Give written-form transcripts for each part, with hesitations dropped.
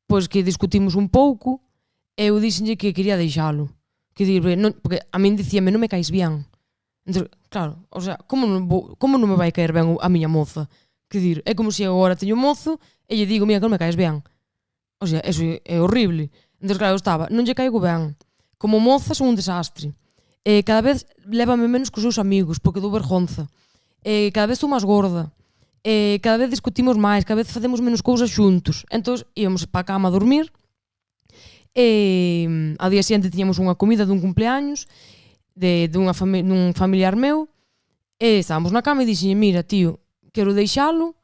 pois que discutimos un pouco, e eu dixenlle que quería deixalo. Que dir, porque a min dicíame, non me caes bien. Entón, claro, o sea, como non me vai caer ben a miña moza? Que dir, é como se agora teño un mozo e lle digo, mira, que non me caes ben. O sea, eso é horrible. Entón, claro, eu estaba, non lle caigo ben. Como moza son un desastre. Cada vez lévame menos cos seus amigos, porque dou vergonza. Cada vez estou máis gorda. Cada vez discutimos máis, cada vez facemos menos cousas xuntos. Entón, íamos para a cama a dormir. Ao día seguinte tiñamos unha comida dun cumpleaños dun familiar meu. Estábamos na cama e dixenlle, mira, tío, quero deixalo,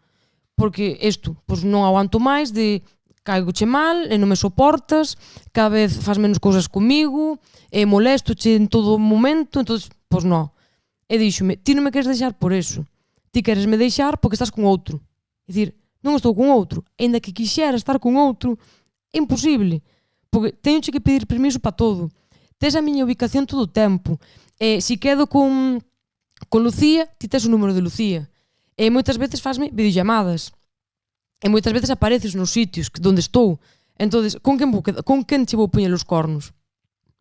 porque isto, pois non aguanto máis de caigoche mal e non me soportas, cada vez faz menos cousas comigo, molestoche en todo momento, entón, pois non. E díxome, ti non me queres deixar por eso, ti queresme deixar porque estás con outro. É dicir, non estou con outro, ainda que quixera estar con outro, é imposible, porque teñoche que pedir permiso para todo. Tes a miña ubicación todo o tempo. Se quedo con Lucía, ti tes o número de Lucía. Moitas veces fasme videollamadas. E moitas veces apareces nos sitios onde estou. Entón, con quen che vou poñer os cornos?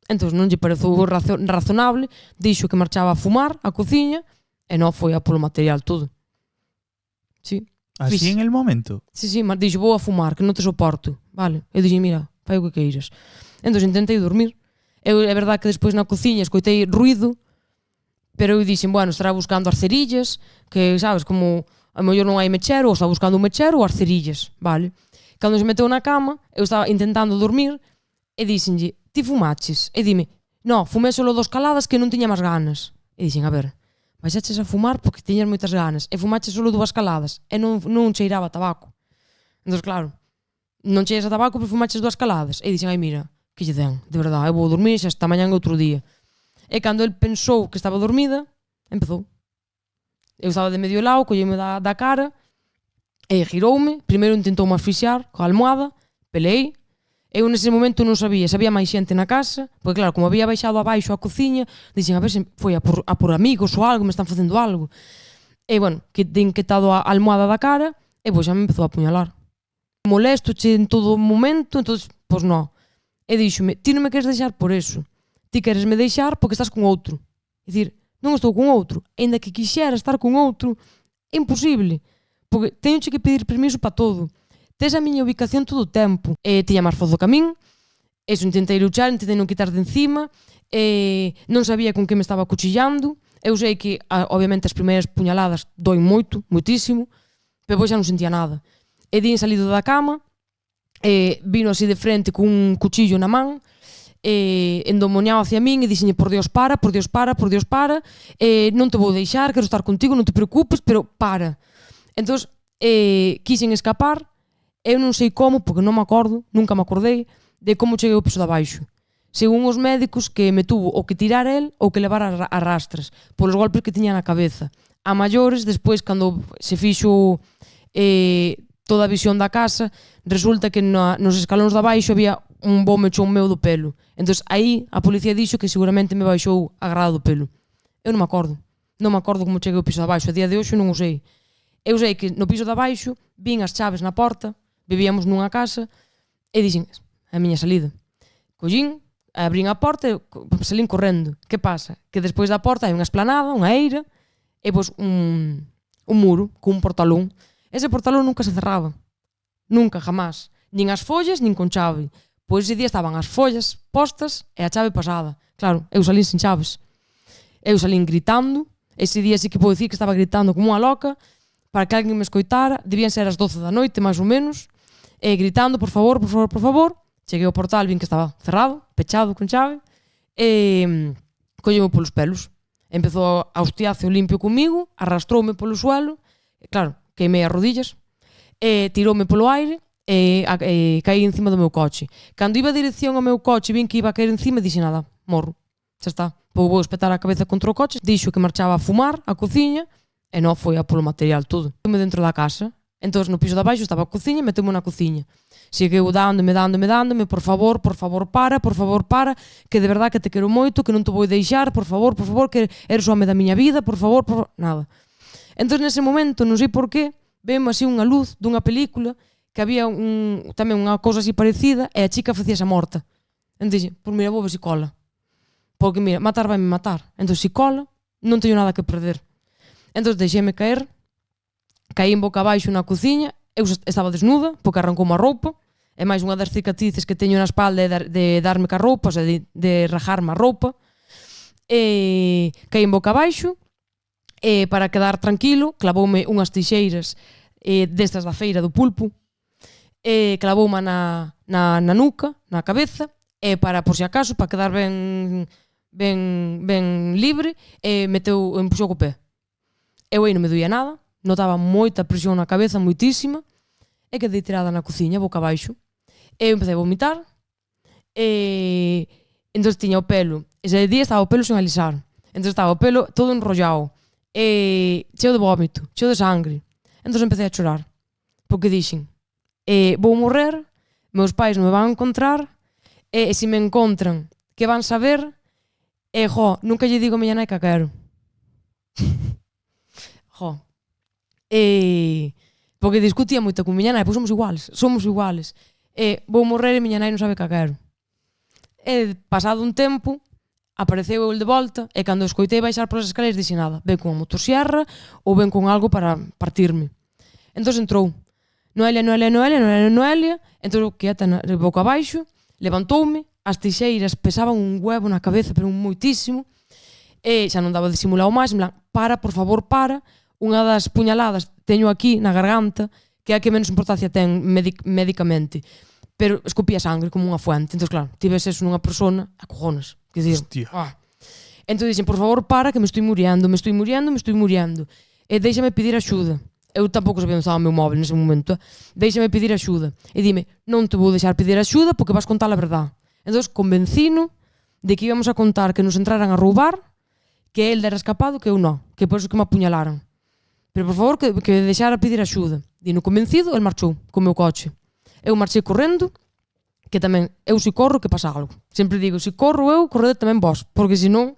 Entón, non lle pareceu razonable, dixo que marchaba a fumar a cociña e non foi a polo material todo. Sí. Así en el momento? Sí, dixo, vou a fumar, que non te soporto. Vale. Eu dixo, mira, fai o que queiras. Entón, intentei dormir. É verdade que despois na cociña escoitei ruido, pero eu dixen, bueno, estará buscando as cerillas, que, sabes, como a mellor non hai mechero, ou está buscando un mechero ou as cerillas, vale? Cando se meteu na cama, eu estaba intentando dormir e dixenlle, ti fumaches? E dime, no, fumei solo 2 caladas que non tiña máis ganas. E dixen, a ver, baixaches a fumar porque tiñas moitas ganas e fumaches solo 2 caladas e non cheiraba tabaco. Entón, claro, non cheiras a tabaco porque fumaches 2 caladas. E dixen, ai, mira, que lle den, de verdade, eu vou dormir xa esta mañán outro día. E cando el pensou que estaba dormida, empezou. Eu estaba de medio lado, colleume da cara e giroume. Primeiro intentou-me asfixiar coa almohada, peleei. Eu nese momento non sabía se había máis xente na casa, porque claro, como había baixado abaixo a cociña, dixen, a ver se foi a por amigos ou algo, me están facendo algo. E bueno, que ten quitado a almohada da cara e pois xa me empezou a apuñalar. Molestoche en todo momento, entón, pois non. E díxome, ti non me queres deixar por eso, ti queresme deixar porque estás con outro. É dicir, non estou con outro, ainda que quixera estar con outro, é imposible, porque teñoche que pedir permiso para todo. Tes a miña ubicación todo o tempo. Tiña máis fozo que a min, eso, intentei luchar, intentei non quitar de encima, non sabía con que me estaba cuchillando. Eu sei que, obviamente, as primeiras puñaladas doen moito, moitísimo, pero pois xa non sentía nada. E din salido da cama, vino así de frente cun cuchillo na man, endemoniado hacia min e dixenlle, por Dios para, por Dios para, por Dios para, non te vou deixar, quero estar contigo, non te preocupes, pero para. Entón, quixen escapar, eu non sei como, porque non me acordo, nunca me acordei, de como cheguei ao piso de abaixo. Según os médicos, que me tuvo ou que tirar el ou que levar a rastras, polos golpes que tiña na cabeza. A maiores, despois, cando se fixo toda a visión da casa, resulta que nos escalóns de abaixo había un bo mechón meu do pelo. Entón, aí a policía dixo que seguramente me baixou a grada do pelo. Eu non me acordo. Non me acordo como cheguei ao piso de abaixo. A día de hoxe non o sei. Eu sei que no piso de abaixo vin as chaves na porta, vivíamos nunha casa, e dixen, a miña salida. Collín, abrín a porta e salín correndo. Que pasa? Que despois da porta hai unha esplanada, unha eira, e pois un muro cun portalón. Ese portalón nunca se cerraba. Nunca, jamás. Nin as follas, nin con chave. Pois ese día estaban as follas postas e a chave pasada. Claro, eu salín sin chaves. Eu salín gritando. Ese día sí que podo dicir que estaba gritando como unha loca para que alguén me escoitara. Debían ser as 12 da noite, máis ou menos. E gritando, por favor, por favor, por favor. Cheguei ao portal, vin que estaba cerrado, pechado con chave. E colleume polos pelos. Empezou a hostiazo limpio comigo, arrastroume polo suelo. E claro, queimei as rodillas, tiroume polo aire e caí encima do meu coche. Cando iba a dirección ao meu coche vin que iba a caer encima e dixen, nada, morro, xa está, vou espetar a cabeza contra o coche. Dixo que marchaba a fumar a cociña e non foi a polo material todo. Fui dentro da casa, entón no piso de abaixo estaba a cociña e meteume na cociña. Segueu dándome, por favor, para, que de verdad que te quero moito, que non te vou deixar, por favor, que eres o home da miña vida, por favor, nada. Entón, nese momento, non sei por qué, vemos así unha luz dunha película que había tamén unha cousa así parecida e a chica facíase morta. Entón dixen, pois mira, vou ver se cola. Porque mira, matar vai me matar. Entón se cola, non teño nada que perder. Entón deixéme caer, caí en boca abaixo na cociña, eu estaba desnuda, porque arrancou a roupa, e máis unha das cicatrices que teño na espalda de darme ca roupa, o sea, de rajarme a roupa. Caí en boca abaixo, para quedar tranquilo, clavoume unhas tixeiras destas da feira do pulpo, clavoume na nuca, na cabeza, e para, por si acaso, para quedar ben libre, empuxou co pé. Eu aí non me doía nada, notaba moita presión na cabeza, moitísima, e quedei tirada na cociña, boca abaixo. Eu empecé a vomitar, entón tiña o pelo, ese día estaba o pelo sen alisar, entón estaba o pelo todo enrollado, cheo de vómito, cheo de sangre. Entón empecé a chorar, porque dixen, vou morrer, meus pais non me van a encontrar, e se me encontran, que van saber, nunca lle digo a miña nai que a quero. Porque discutía moito con miña nai, pois somos iguales. Vou morrer e miña nai non sabe que a quero. Pasado un tempo, apareceu el de volta, e cando escoitei baixar polas escaleras dixen nada, ven con a motosierra ou ven con algo para partirme. Entón entrou Noelia, entón quieta de boca abaixo, levantoume, as tixeiras pesaban un huevo na cabeza, pero un moitísimo, e xa non daba de simular o máis, en plan, para, por favor, para, unha das puñaladas teño aquí na garganta, que é a que menos importancia ten médicamente, pero escupía sangre como unha fuente. Entón, claro, tives eso nunha persona, acojonas. Entón dixen, por favor, para, que me estou muriendo. E déixame pedir axuda. Eu tampouco sabía onde estaba o meu móvil nese momento. Déixame pedir axuda. E dime, non te vou deixar pedir axuda porque vas contar a verdade. Entón, convencino de que íbamos a contar que nos entraran a roubar, que el era escapado, que eu non, que por eso que me apuñalaran. Pero, por favor, que deixara pedir axuda. Dino convencido, el marchou co meu coche. Eu marchei correndo, que tamén, eu se corro, que pasa algo. Sempre digo, se corro eu, correde tamén vos, porque senón,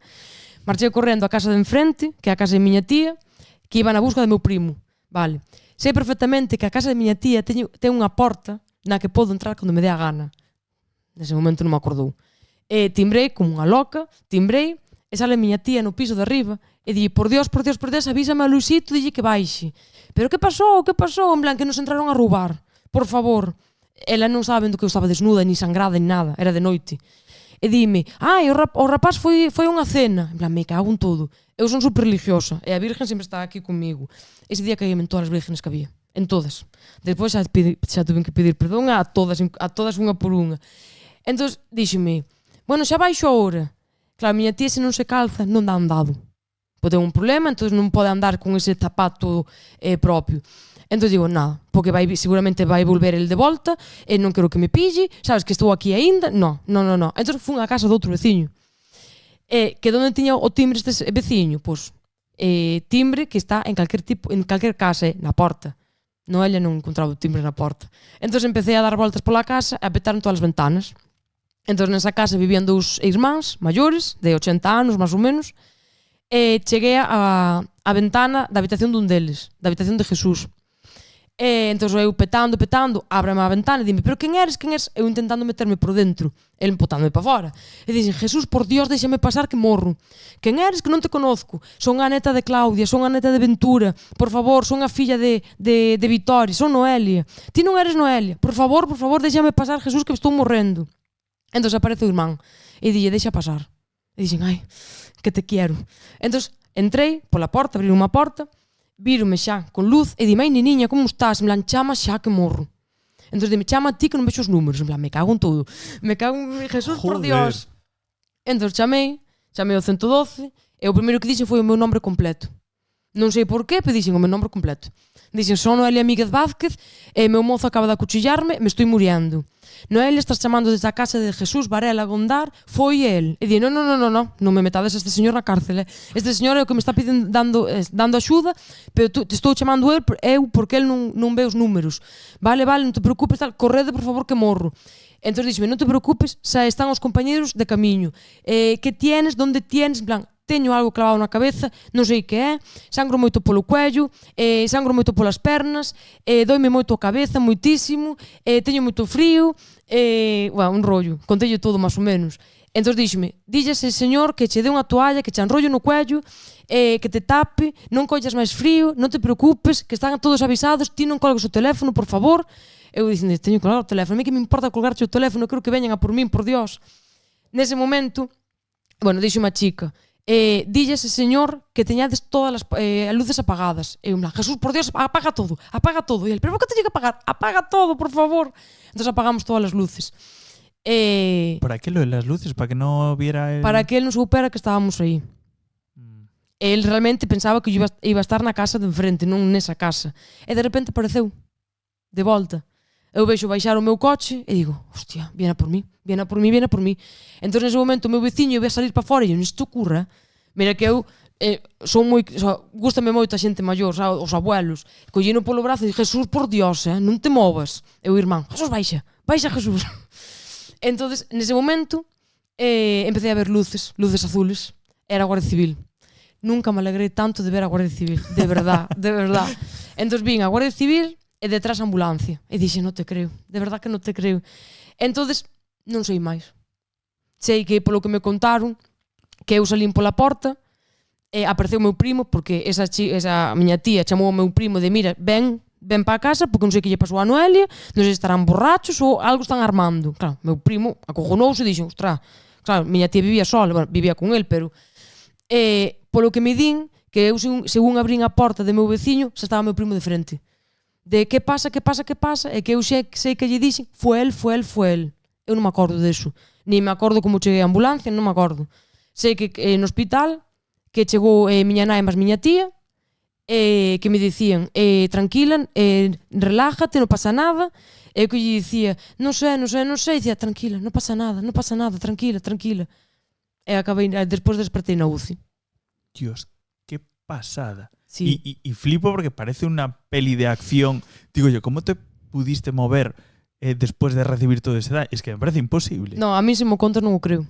marchei correndo á casa de enfrente, que é a casa de miña tía, que iba na busca do meu primo. Vale. Sei perfectamente que a casa de miña tía ten unha porta na que podo entrar cando me dé a gana. Nese momento non me acordou. Timbrei como unha loca, e sale miña tía no piso de arriba, e di, por Dios, avísame a Luisito, dille que baixe. Pero que pasou? En plan, que nos entraron a roubar. Por favor. Ela non estaba vendo que eu estaba desnuda, ni sangrada, ni nada. Era de noite. E dime, o rapaz foi unha cena. En plan, me cago en todo. Eu son super religiosa, e a Virgen sempre está aquí comigo. Ese día caíme en todas as vírgenes que había. En todas. Despois xa tuve que pedir perdón a todas unha por unha. Entón, díxeme, bueno, xa baixo ahora. Claro, a miña tía se non se calza, non dá andado. Pode ter un problema, entón non pode andar con ese zapato propio. Entón digo, nada, porque seguramente vai volver el de volta, e non quero que me pille, sabes que estou aquí aínda, non. Entón fun á casa do outro veciño. Que onde tiña o timbre este veciño? Pois, timbre que está en calquer casa, na porta. Noelia non encontraba o timbre na porta. Entón empecé a dar voltas pola casa e a petar en todas as ventanas. Entón nesa casa vivían dous irmáns maiores, de 80 anos, máis ou menos, e cheguei á ventana da habitación dun deles, da habitación de Jesús. Entón eu petando, ábrame a ventana e dime, pero quen eres? Eu intentando meterme por dentro, ele empotándome para fora. E dixen, Jesús, por Dios, déxame pasar que morro. Quen eres? Que non te conozco. Son a neta de Claudia, son a neta de Ventura, por favor, son a filla de Vitoria, son Noelia. Ti non eres Noelia, por favor, déxame pasar, Jesús, que estou morrendo. Entón aparece o irmán e dille, deixa pasar. E dixen, ai, que te quero. Entón entrei pola porta, abrí unha porta, vírome xa con luz e dime, ai, neniña, como estás? En plan, chama xa que morro. Entón dime, chama a ti que non vexo os números. En plan, me cago en todo. Me cago en Jesús, por Dios. Entón chamei o 112 e o primeiro que dixen foi o meu nombre completo. Non sei por qué, pero dixen o meu nombre completo. Dixen, son Noelia Míguez Vázquez e meu mozo acaba de acuchillarme, me estou muriendo. Noelia, estás chamando desde a casa de Jesús Varela Gondar, foi el. E di, non me metades a este señor na cárcel. Este señor é o que me está dando axuda, pero te estou chamando eu porque el non ve os números. Vale, non te preocupes, tal, correde, por favor, que morro. Entón dixeme, non te preocupes, xa están os compañeros de camiño. Que tienes, donde tienes, en plan, teño algo clavado na cabeza, non sei que é, sangro moito polo cuello, sangro moito polas pernas, doime moito a cabeza, moitísimo, teño moito frío, un rollo, conteille todo máis ou menos. Entón díxeme, dille ese señor que che dé unha toalla, que che enrollo no cuello, que te tape, non collas máis frío, non te preocupes, que están todos avisados, ti non colgues o teléfono, por favor. Eu dicen, teño que colgar o teléfono, a mí que me importa colgarche o teléfono, creo que veñan a por min, por Dios. Nese momento, díxome a chica, dille ese señor que teñades todas as luces apagadas. Eu, Jesús, por Dios, apaga todo. E ele, pero por que teño que apagar? Apaga todo, por favor. Entón apagamos todas as luces. ¿Para qué lo de las luces? ¿Para que no viera el...? Para que él non supera que estábamos aí. Él realmente pensaba que iba a estar na casa de enfrente, non nesa casa. E de repente apareceu, de volta. Eu vexo baixar o meu coche e digo, hostia, viene a por mí. Entón nese momento o meu veciño ia salir para fora e eu, isto ocurra. Mira que eu gústame moito a xente maior, os abuelos. Collino polo brazo e dije, Jesús, por Dios, non te movas. Eu, irmán, Jesús, baixa Jesús. Entonces, nese momento, empecé a ver luces azules. Era a Guardia Civil. Nunca me alegrei tanto de ver a Guardia Civil, de verdad. Entón, vin a Guardia Civil e detrás a ambulancia. E dixe, non te creo, de verdad que non te creo. Entón, non sei máis. Sei que, polo que me contaron, que eu salín pola porta, apareceu o meu primo, porque esa miña tía chamou ao meu primo de, mira, ven para a casa, porque non sei que lle pasou a Noelia, non sei se estarán borrachos ou algo están armando. Claro, meu primo acojonouse e dixo, ostras, claro, miña tía vivía sola, vivía con el, pero polo que me din, que eu según abrín a porta de meu veciño, xa estaba meu primo de frente. De que pasa, e que eu sei que lle dixen, foi el. Eu non me acordo deso. Ni me acordo como cheguei a ambulancia, non me acordo. Sei que no hospital, que chegou miña nai máis miña tía, que me dicían, tranquila, relájate, non pasa nada. E eu que lle dicía, non sei, dicía, tranquila, non pasa nada, tranquila. E acabei, despois despertei na UCI. Dios, qué pasada. Sí. Y flipo porque parece una peli de acción. Digo yo, ¿cómo te pudiste mover después de recibir todo ese daño? Es que me parece imposible. No, a mí se me contas non o creo.